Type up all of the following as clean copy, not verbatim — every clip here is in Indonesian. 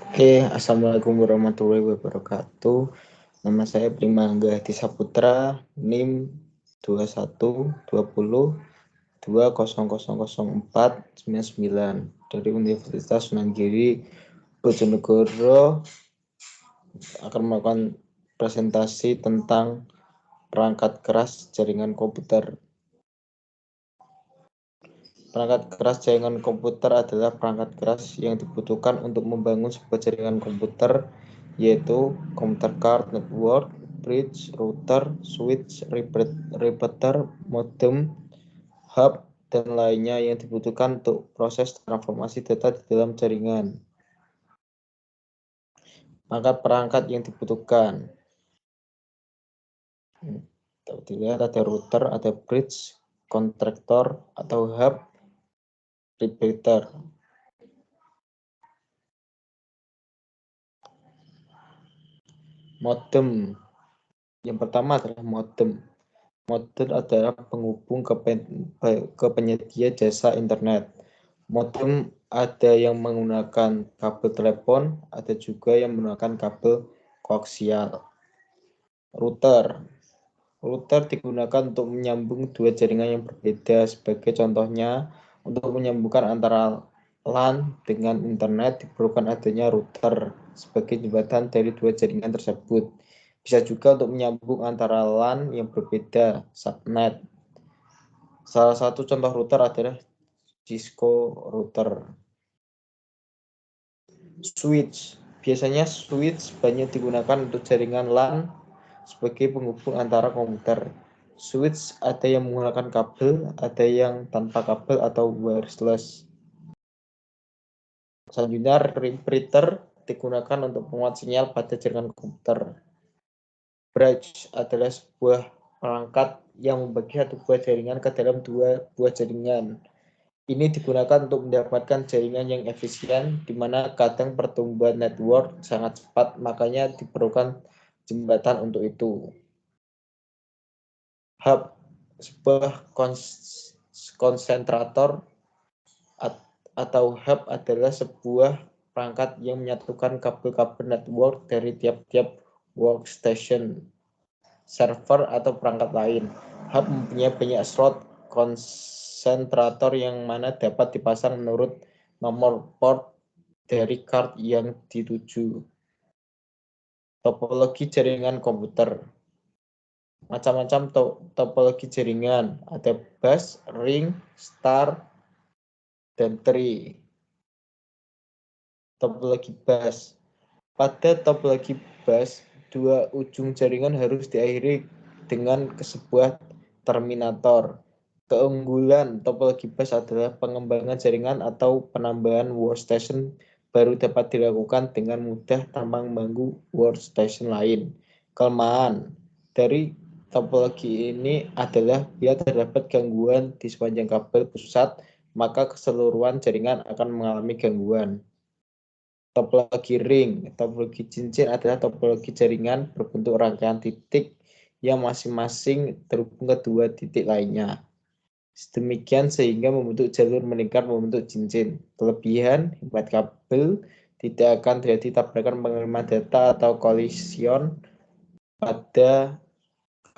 Oke, Assalamualaikum warahmatullahi wabarakatuh. Nama saya Primangga Hadi Saputra, NIM 2120200499 dari Universitas Sunan Giri, Bojonegoro, akan melakukan presentasi tentang perangkat keras jaringan komputer. Perangkat keras jaringan komputer adalah perangkat keras yang dibutuhkan untuk membangun sebuah jaringan komputer, yaitu computer card, network, bridge, router, switch, repeater, modem, hub, dan lainnya yang dibutuhkan untuk proses transformasi data di dalam jaringan. Maka perangkat yang dibutuhkan, dilihat ada router, ada bridge, kontraktor atau hub, repeater. Modem. Yang pertama adalah modem. Modem adalah penghubung ke penyedia jasa internet. Modem ada yang menggunakan kabel telepon, ada juga yang menggunakan kabel koaksial. Router. Router digunakan untuk menyambung dua jaringan yang berbeda. Sebagai contohnya, untuk menyambungkan antara LAN dengan internet diperlukan adanya router sebagai jembatan dari dua jaringan tersebut. Bisa juga untuk menyambung antara LAN yang berbeda, subnet. Salah satu contoh router adalah Cisco router. Switch. Biasanya switch banyak digunakan untuk jaringan LAN sebagai penghubung antara komputer. Switch ada yang menggunakan kabel, ada yang tanpa kabel atau wireless. Selanjutnya, repeater digunakan untuk penguat sinyal pada jaringan komputer. Bridge adalah sebuah perangkat yang membagi satu buah jaringan ke dalam dua buah jaringan. Ini digunakan untuk mendapatkan jaringan yang efisien, di mana kadang pertumbuhan network sangat cepat, makanya diperlukan jembatan untuk itu. Hub, sebuah konsentrator atau hub adalah sebuah perangkat yang menyatukan kabel-kabel network dari tiap-tiap workstation, server, atau perangkat lain. Hub mempunyai banyak slot konsentrator yang mana dapat dipasang menurut nomor port dari card yang dituju. Topologi jaringan komputer. Macam-macam topologi jaringan. Ada bus, ring, star, dan tree. Topologi bus. Pada topologi bus, dua ujung jaringan harus diakhiri dengan sebuah terminator. Keunggulan topologi bus adalah pengembangan jaringan atau penambahan workstation baru dapat dilakukan dengan mudah tanpa mengganggu workstation lain. Kelemahan dari topologi ini adalah bila terdapat gangguan di sepanjang kabel pusat, maka keseluruhan jaringan akan mengalami gangguan. Topologi ring. Topologi cincin adalah topologi jaringan berbentuk rangkaian titik yang masing-masing terhubung ke dua titik lainnya. Sedemikian sehingga membentuk jalur meningkat membentuk cincin. Kelebihan, hemat kabel, tidak akan terjadi tabrakan penerimaan data atau kolision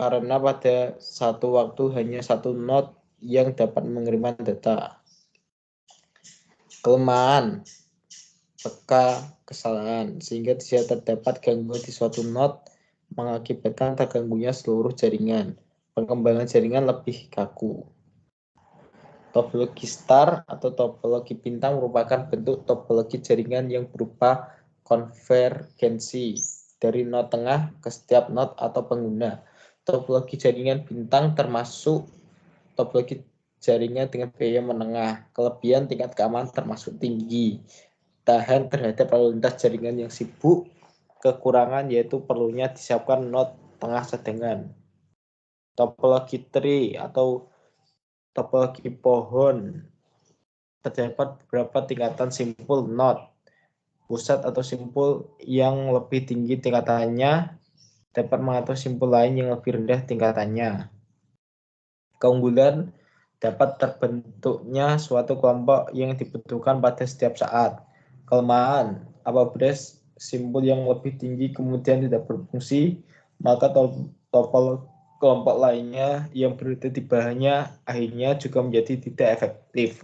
karena pada satu waktu hanya satu node yang dapat mengirimkan data. Kelemahan, peka kesalahan, sehingga jika terdapat gangguan di suatu node mengakibatkan terganggunya seluruh jaringan. Pengembangan jaringan lebih kaku. Topologi star atau topologi bintang merupakan bentuk topologi jaringan yang berupa konvergensi dari node tengah ke setiap node atau pengguna. Topologi jaringan bintang termasuk topologi jaringan dengan biaya menengah. Kelebihan tingkat keamanan termasuk tinggi. Tahan terhadap lalu lintas jaringan yang sibuk. Kekurangan yaitu perlunya disiapkan node tengah cadangan. Topologi tree atau topologi pohon. Terdapat beberapa tingkatan simpul node. Pusat atau simpul yang lebih tinggi tingkatannya dapat mengatur simpul lain yang lebih rendah tingkatannya. Keunggulan dapat terbentuknya suatu kelompok yang dibutuhkan pada setiap saat. Kelemahan, Apabila simpul yang lebih tinggi kemudian tidak berfungsi, maka topol kelompok lainnya yang berada di bawahnya akhirnya juga menjadi tidak efektif.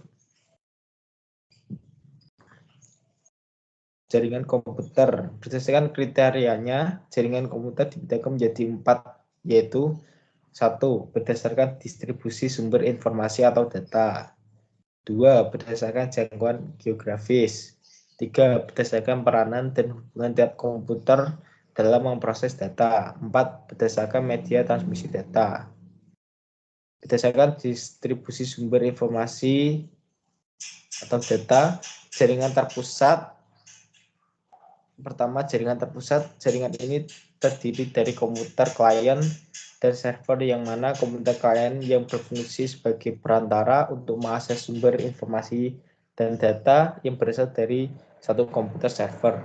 Jaringan komputer. Berdasarkan kriterianya, jaringan komputer dibedakan menjadi 4, yaitu 1. Berdasarkan distribusi sumber informasi atau data. 2. Berdasarkan jangkauan geografis. 3. Berdasarkan peranan dan hubungan tiap komputer dalam memproses data. 4. Berdasarkan media transmisi data. Berdasarkan distribusi sumber informasi atau data, jaringan terpusat. Pertama, jaringan terpusat. Jaringan ini terdiri dari komputer klien dan server, yang mana komputer klien yang berfungsi sebagai perantara untuk mengakses sumber informasi dan data yang berasal dari satu komputer server.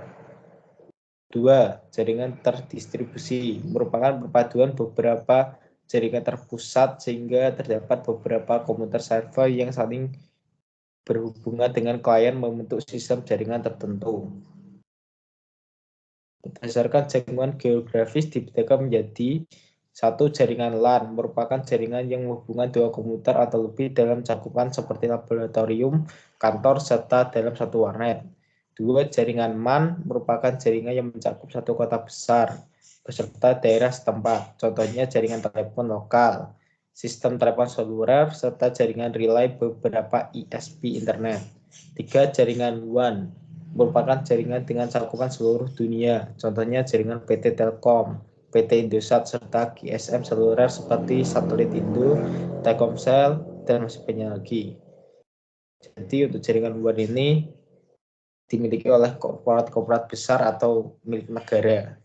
2. Jaringan terdistribusi merupakan perpaduan beberapa jaringan terpusat sehingga terdapat beberapa komputer server yang saling berhubungan dengan klien membentuk sistem jaringan tertentu. Berdasarkan jangkauan geografis dibedakan menjadi 1. Jaringan LAN merupakan jaringan yang menghubungkan dua komputer atau lebih dalam cakupan seperti laboratorium, kantor, serta dalam satu warnet. 2. Jaringan MAN merupakan jaringan yang mencakup satu kota besar beserta daerah setempat, contohnya jaringan telepon lokal, sistem telepon seluler, serta jaringan relay beberapa ISP internet. 3. Jaringan WAN merupakan jaringan dengan cakupan seluruh dunia, contohnya jaringan PT Telkom, PT Indosat, serta GSM seluler seperti Satelit Indo, Telkomsel, dan masih banyak lagi. Jadi untuk jaringan WAN ini dimiliki oleh korporat besar atau milik negara.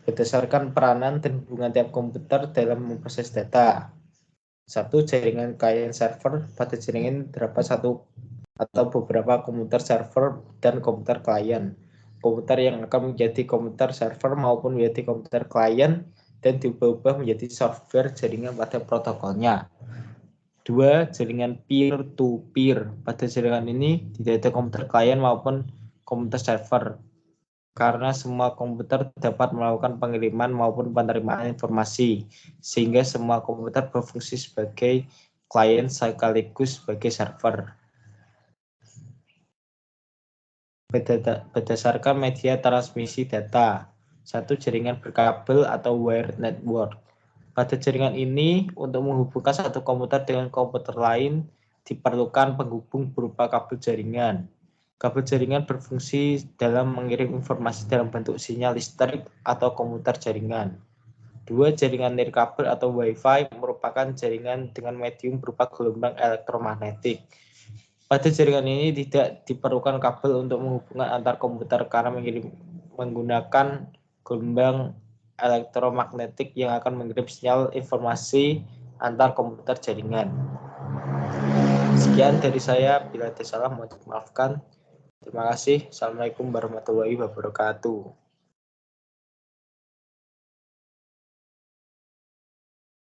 Berdasarkan peranan dan hubungan tiap komputer dalam memproses data. 1. Jaringan klien server. Pada jaringan ini terdapat satu atau beberapa komputer server dan komputer klien. Komputer yang akan menjadi komputer server maupun menjadi komputer klien dan diubah-ubah menjadi software jaringan pada protokolnya. 2. Jaringan peer-to-peer. Pada jaringan ini tidak ada komputer klien maupun komputer server, karena semua komputer dapat melakukan pengiriman maupun penerimaan informasi, sehingga semua komputer berfungsi sebagai klien sekaligus sebagai server. Berdasarkan media transmisi data. 1. Jaringan berkabel atau wired network. Pada jaringan ini, untuk menghubungkan satu komputer dengan komputer lain, diperlukan penghubung berupa kabel jaringan. Kabel jaringan berfungsi dalam mengirim informasi dalam bentuk sinyal listrik atau komuter jaringan. 2. Jaringan nirkabel atau Wi-Fi merupakan jaringan dengan medium berupa gelombang elektromagnetik. Pada jaringan ini tidak diperlukan kabel untuk menghubungkan antar komputer karena menggunakan gelombang elektromagnetik yang akan mengirim sinyal informasi antar komputer jaringan. Sekian dari saya, bila ada salah mohon dimaafkan. Terima kasih. Assalamualaikum warahmatullahi wabarakatuh.